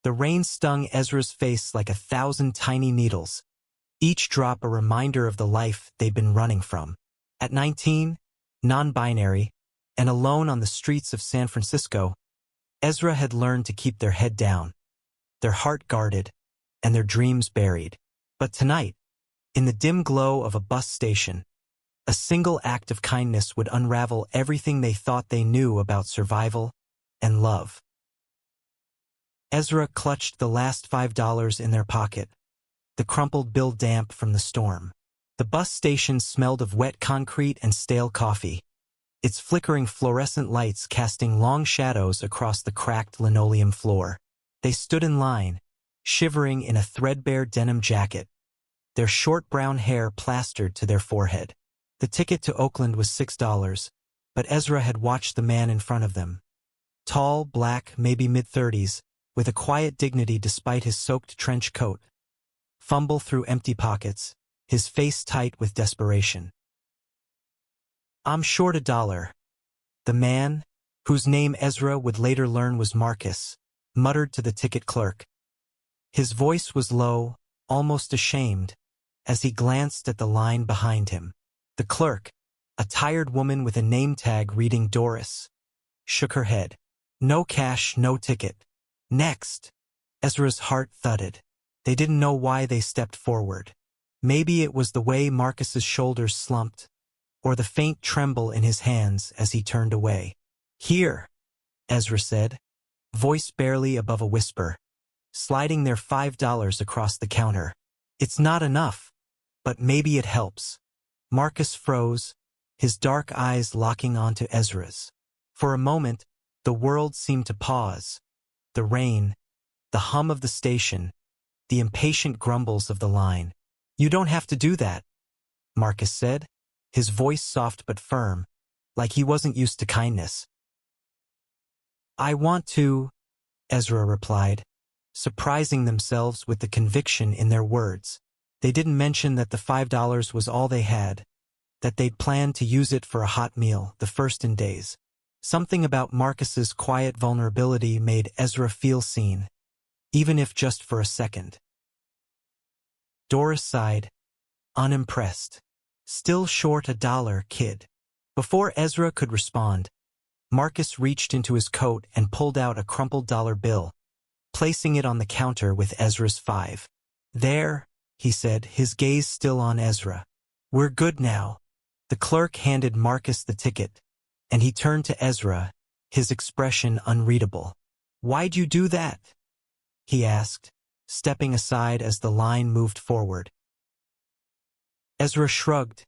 The rain stung Ezra's face like 1,000 tiny needles, each drop a reminder of the life they'd been running from. At 19, non-binary, and alone on the streets of San Francisco, Ezra had learned to keep their head down, their heart guarded, and their dreams buried. But tonight, in the dim glow of a bus station, a single act of kindness would unravel everything they thought they knew about survival and love. Ezra clutched the last $5 in their pocket, the crumpled bill damp from the storm. The bus station smelled of wet concrete and stale coffee, its flickering fluorescent lights casting long shadows across the cracked linoleum floor. They stood in line, shivering in a threadbare denim jacket, their short brown hair plastered to their forehead. The ticket to Oakland was $6, but Ezra had watched the man in front of them. Tall, black, maybe mid-30s, with a quiet dignity despite his soaked trench coat, fumble through empty pockets, his face tight with desperation. "I'm short $1. The man, whose name Ezra would later learn was Marcus, muttered to the ticket clerk. His voice was low, almost ashamed, as he glanced at the line behind him. The clerk, a tired woman with a name tag reading Doris, shook her head. "No cash, no ticket." "Next." Ezra's heart thudded. They didn't know why they stepped forward. Maybe it was the way Marcus's shoulders slumped, or the faint tremble in his hands as he turned away. "Here," Ezra said, voice barely above a whisper, sliding their $5 across the counter. "It's not enough, but maybe it helps." Marcus froze, his dark eyes locking onto Ezra's. For a moment, the world seemed to pause. The rain, the hum of the station, the impatient grumbles of the line. "You don't have to do that," Marcus said, his voice soft but firm, like he wasn't used to kindness. "I want to," Ezra replied, surprising themselves with the conviction in their words. They didn't mention that the $5 was all they had, that they'd planned to use it for a hot meal, the first in days. Something about Marcus's quiet vulnerability made Ezra feel seen, even if just for a second. Doris sighed, unimpressed. "Still short $1, kid." Before Ezra could respond, Marcus reached into his coat and pulled out a crumpled dollar bill, placing it on the counter with Ezra's 5. "There," he said, his gaze still on Ezra. "We're good now." The clerk handed Marcus the ticket, and he turned to Ezra, his expression unreadable. "Why'd you do that?" he asked, stepping aside as the line moved forward. Ezra shrugged,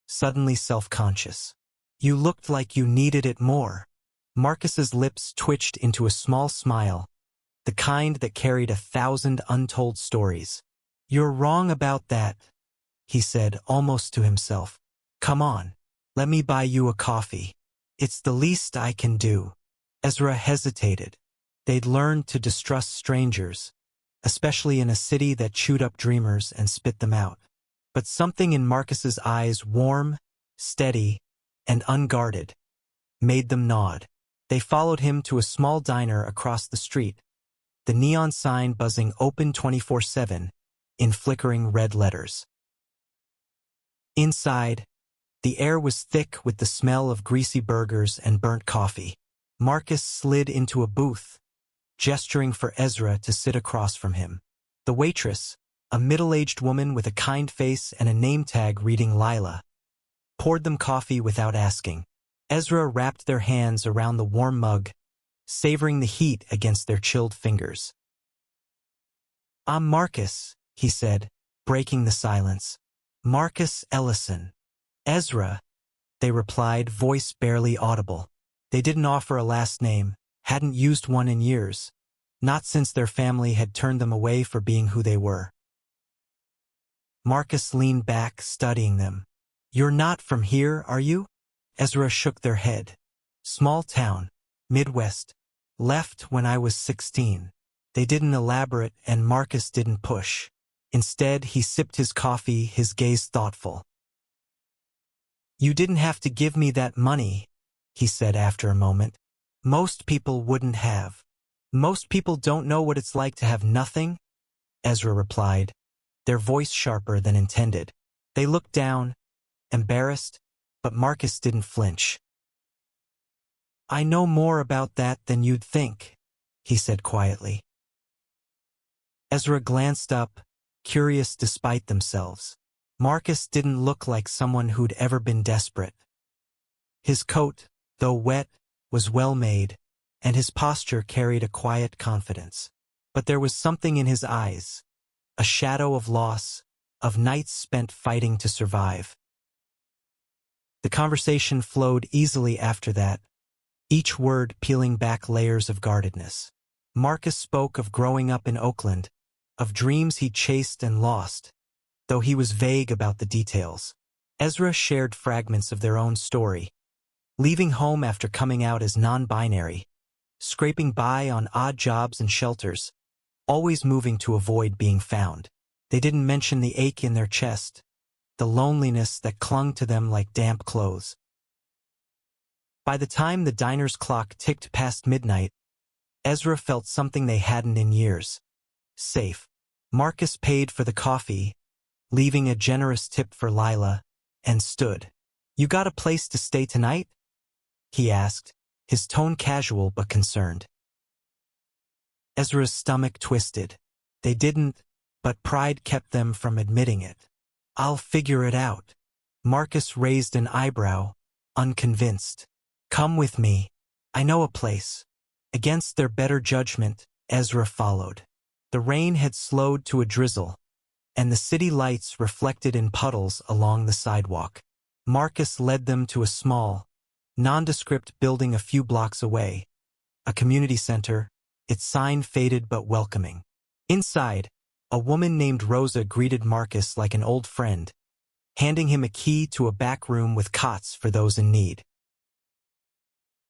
suddenly self-conscious. "You looked like you needed it more." Marcus's lips twitched into a small smile, the kind that carried 1,000 untold stories. "You're wrong about that," he said almost to himself. "Come on, let me buy you a coffee. It's the least I can do." Ezra hesitated. They'd learned to distrust strangers, especially in a city that chewed up dreamers and spit them out. But something in Marcus's eyes, warm, steady, and unguarded, made them nod. They followed him to a small diner across the street, the neon sign buzzing open 24/7 in flickering red letters. Inside, the air was thick with the smell of greasy burgers and burnt coffee. Marcus slid into a booth, gesturing for Ezra to sit across from him. The waitress, a middle-aged woman with a kind face and a name tag reading Lila, poured them coffee without asking. Ezra wrapped their hands around the warm mug, savoring the heat against their chilled fingers. "I'm Marcus," he said, breaking the silence. "Marcus Ellison." "Ezra," they replied, voice barely audible. They didn't offer a last name, hadn't used one in years, not since their family had turned them away for being who they were. Marcus leaned back, studying them. "You're not from here, are you?" Ezra shook their head. "Small town, Midwest. Left when I was 16. They didn't elaborate and Marcus didn't push. Instead, he sipped his coffee, his gaze thoughtful. "You didn't have to give me that money," he said after a moment. "Most people wouldn't have." Most people don't know what it's like to have nothing, Ezra replied, their voice sharper than intended. They looked down, embarrassed, but Marcus didn't flinch. I know more about that than you'd think, he said quietly. Ezra glanced up, curious despite themselves. Marcus didn't look like someone who'd ever been desperate. His coat, though wet, was well made, and his posture carried a quiet confidence. But there was something in his eyes, a shadow of loss, of nights spent fighting to survive. The conversation flowed easily after that, each word peeling back layers of guardedness. Marcus spoke of growing up in Oakland, of dreams he'd chased and lost, though he was vague about the details. Ezra shared fragments of their own story, leaving home after coming out as non-binary, scraping by on odd jobs and shelters, always moving to avoid being found. They didn't mention the ache in their chest, the loneliness that clung to them like damp clothes. By the time the diner's clock ticked past midnight, Ezra felt something they hadn't in years. Safe. Marcus paid for the coffee, leaving a generous tip for Lila, and stood. You got a place to stay tonight? He asked, his tone casual but concerned. Ezra's stomach twisted. They didn't, but pride kept them from admitting it. I'll figure it out. Marcus raised an eyebrow, unconvinced. Come with me. I know a place. Against their better judgment, Ezra followed. The rain had slowed to a drizzle, and the city lights reflected in puddles along the sidewalk. Marcus led them to a small, nondescript building a few blocks away, a community center, its sign faded but welcoming. Inside, a woman named Rosa greeted Marcus like an old friend, handing him a key to a back room with cots for those in need.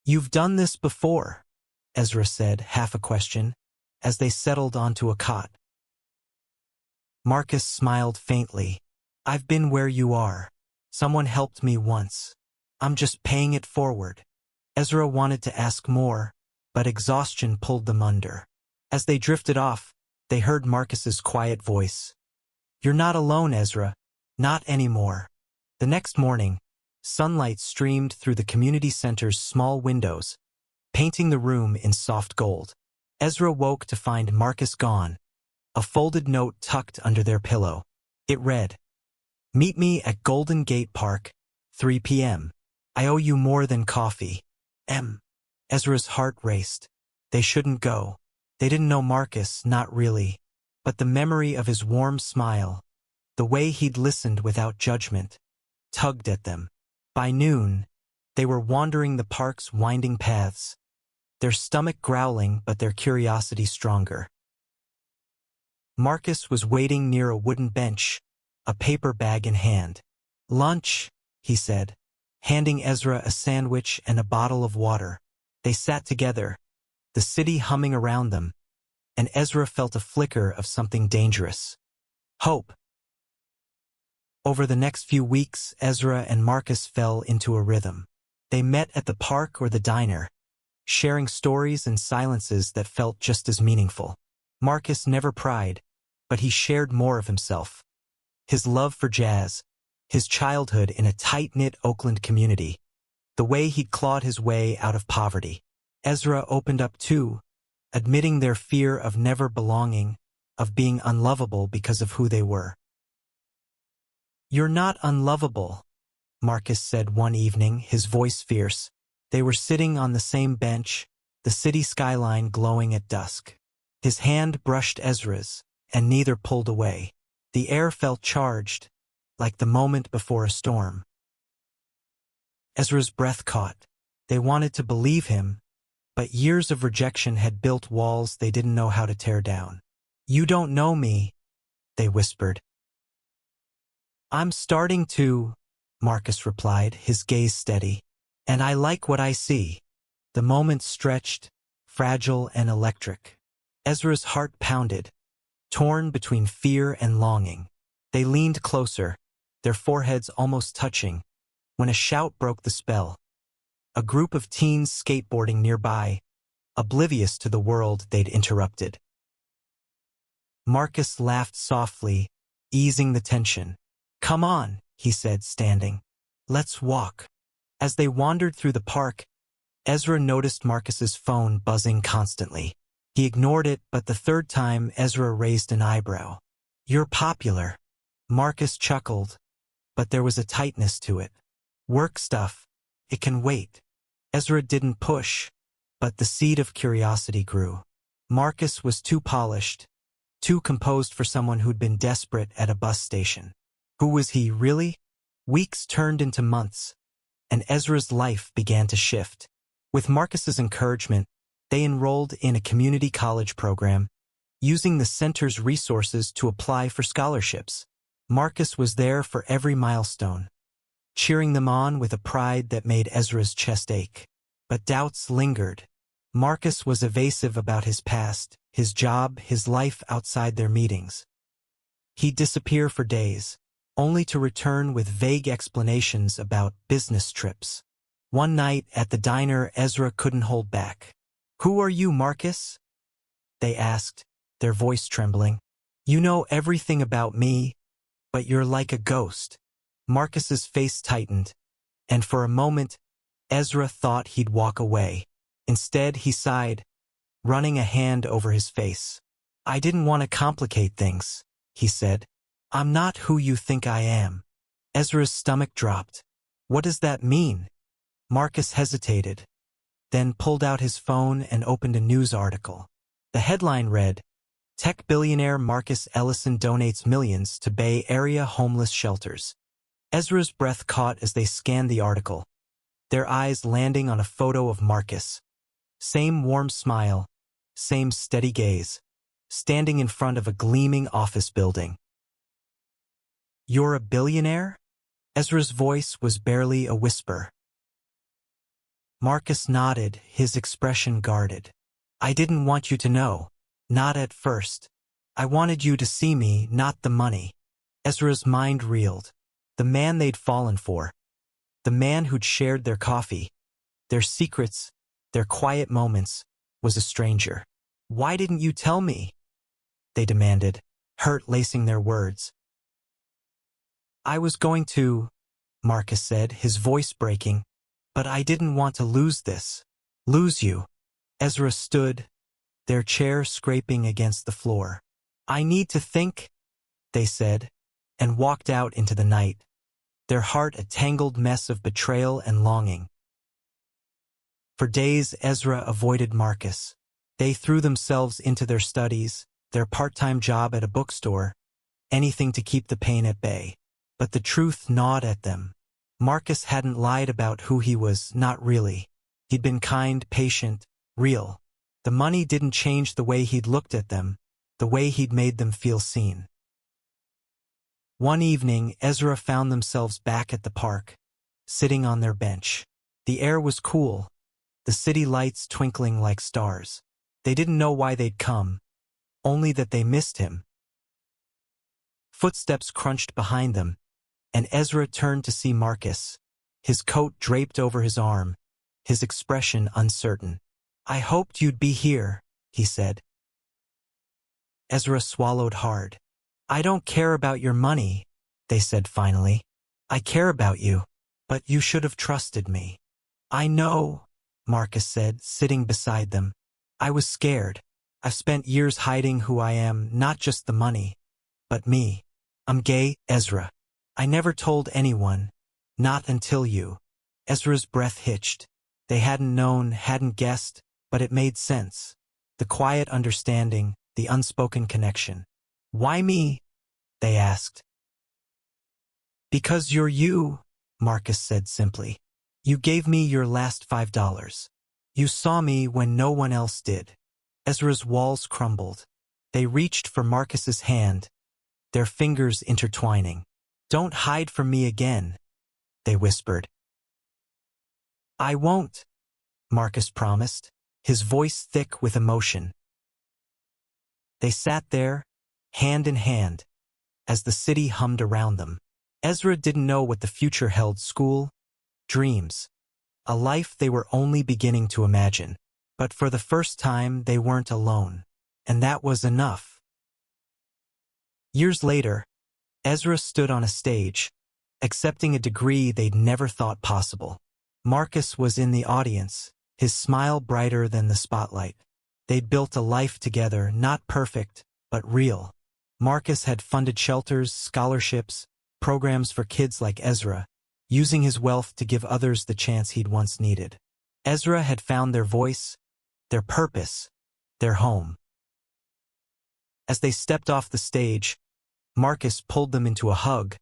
You've done this before, Ezra said, half a question, as they settled onto a cot. Marcus smiled faintly. I've been where you are. Someone helped me once. I'm just paying it forward. Ezra wanted to ask more, but exhaustion pulled them under. As they drifted off, they heard Marcus's quiet voice. You're not alone, Ezra. Not anymore. The next morning, sunlight streamed through the community center's small windows, painting the room in soft gold. Ezra woke to find Marcus gone, a folded note tucked under their pillow. It read, Meet me at Golden Gate Park, 3 p.m. I owe you more than coffee. M. Ezra's heart raced. They shouldn't go. They didn't know Marcus, not really. But the memory of his warm smile, the way he'd listened without judgment, tugged at them. By noon, they were wandering the park's winding paths, their stomach growling but their curiosity stronger. Marcus was waiting near a wooden bench, a paper bag in hand. Lunch, he said, handing Ezra a sandwich and a bottle of water. They sat together, the city humming around them, and Ezra felt a flicker of something dangerous. Hope. Over the next few weeks, Ezra and Marcus fell into a rhythm. They met at the park or the diner, sharing stories and silences that felt just as meaningful. Marcus never pried, but he shared more of himself. His love for jazz, his childhood in a tight-knit Oakland community, the way he'd clawed his way out of poverty. Ezra opened up too, admitting their fear of never belonging, of being unlovable because of who they were. You're not unlovable, Marcus said one evening, his voice fierce. They were sitting on the same bench, the city skyline glowing at dusk. His hand brushed Ezra's, and neither pulled away. The air felt charged, like the moment before a storm. Ezra's breath caught. They wanted to believe him, but years of rejection had built walls they didn't know how to tear down. You don't know me, they whispered. I'm starting to, Marcus replied, his gaze steady. And I like what I see. The moment stretched, fragile and electric. Ezra's heart pounded, torn between fear and longing. They leaned closer, their foreheads almost touching, when a shout broke the spell. A group of teens skateboarding nearby, oblivious to the world they'd interrupted. Marcus laughed softly, easing the tension. "Come on," he said, standing. "Let's walk." As they wandered through the park, Ezra noticed Marcus's phone buzzing constantly. He ignored it, but the third time Ezra raised an eyebrow. "You're popular." Marcus chuckled, but there was a tightness to it. "Work stuff. It can wait." Ezra didn't push, but the seed of curiosity grew. Marcus was too polished, too composed for someone who'd been desperate at a bus station. Who was he, really? Weeks turned into months, and Ezra's life began to shift. With Marcus's encouragement, they enrolled in a community college program, using the center's resources to apply for scholarships. Marcus was there for every milestone, cheering them on with a pride that made Ezra's chest ache. But doubts lingered. Marcus was evasive about his past, his job, his life outside their meetings. He'd disappear for days, only to return with vague explanations about business trips. One night at the diner, Ezra couldn't hold back. "Who are you, Marcus?" they asked, their voice trembling. "You know everything about me, but you're like a ghost." Marcus's face tightened, and for a moment, Ezra thought he'd walk away. Instead, he sighed, running a hand over his face. "I didn't want to complicate things," he said. "I'm not who you think I am." Ezra's stomach dropped. "What does that mean?" Marcus hesitated, then pulled out his phone and opened a news article. The headline read, "Tech billionaire Marcus Ellison donates millions to Bay Area homeless shelters." Ezra's breath caught as they scanned the article, their eyes landing on a photo of Marcus. Same warm smile, same steady gaze, standing in front of a gleaming office building. "You're a billionaire?" Ezra's voice was barely a whisper. Marcus nodded, his expression guarded. "I didn't want you to know. Not at first. I wanted you to see me, not the money." Ezra's mind reeled. The man they'd fallen for. The man who'd shared their coffee, their secrets, their quiet moments, was a stranger. "Why didn't you tell me?" they demanded, hurt lacing their words. "I was going to," Marcus said, his voice breaking, "but I didn't want to lose this." "Lose you?" Ezra stood, their chair scraping against the floor. "I need to think," they said, and walked out into the night, their heart a tangled mess of betrayal and longing. For days, Ezra avoided Marcus. They threw themselves into their studies, their part-time job at a bookstore, anything to keep the pain at bay. But the truth gnawed at them. Marcus hadn't lied about who he was, not really. He'd been kind, patient, real. The money didn't change the way he'd looked at them, the way he'd made them feel seen. One evening, Ezra found themselves back at the park, sitting on their bench. The air was cool, the city lights twinkling like stars. They didn't know why they'd come, only that they missed him. Footsteps crunched behind them, and Ezra turned to see Marcus, his coat draped over his arm, his expression uncertain. "I hoped you'd be here," he said. Ezra swallowed hard. "I don't care about your money," they said finally. "I care about you, but you should have trusted me." "I know," Marcus said, sitting beside them. "I was scared. I've spent years hiding who I am, not just the money, but me. I'm gay, Ezra. I never told anyone, not until you." Ezra's breath hitched. They hadn't known, hadn't guessed, but it made sense. The quiet understanding, the unspoken connection. "Why me?" they asked. "Because you're you," Marcus said simply. "You gave me your last $5. You saw me when no one else did." Ezra's walls crumbled. They reached for Marcus's hand, their fingers intertwining. "Don't hide from me again," they whispered. "I won't," Marcus promised, his voice thick with emotion. They sat there, hand in hand, as the city hummed around them. Ezra didn't know what the future held: school, dreams, a life they were only beginning to imagine. But for the first time, they weren't alone. And that was enough. Years later, Ezra stood on a stage, accepting a degree they'd never thought possible. Marcus was in the audience, his smile brighter than the spotlight. They'd built a life together, not perfect, but real. Marcus had funded shelters, scholarships, programs for kids like Ezra, using his wealth to give others the chance he'd once needed. Ezra had found their voice, their purpose, their home. As they stepped off the stage, Marcus pulled them into a hug,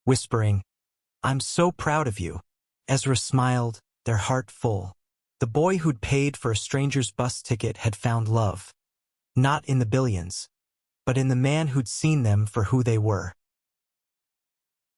whispering, "I'm so proud of you." Ezra smiled, their heart full. The boy who'd paid for a stranger's bus ticket had found love, not in the billions, but in the man who'd seen them for who they were.